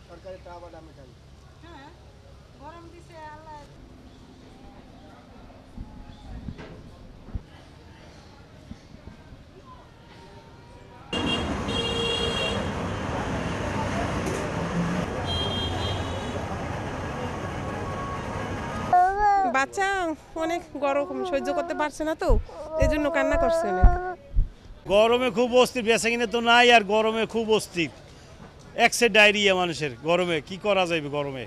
সরকারি টাকা দামে খাই হ্যাঁ গরম দিছে আল্লাহ বাচ্চা অনেক গরম সহ্য করতে পারছে না তো এই জন্য কান্না করছে অনেক। গরমে খুব অস্থির, বেচাকিনে তো নাই, আর গরমে খুব অস্থির। একসে ডায়রিয়া মানুষের গরমে, কি করা যাবে গরমে।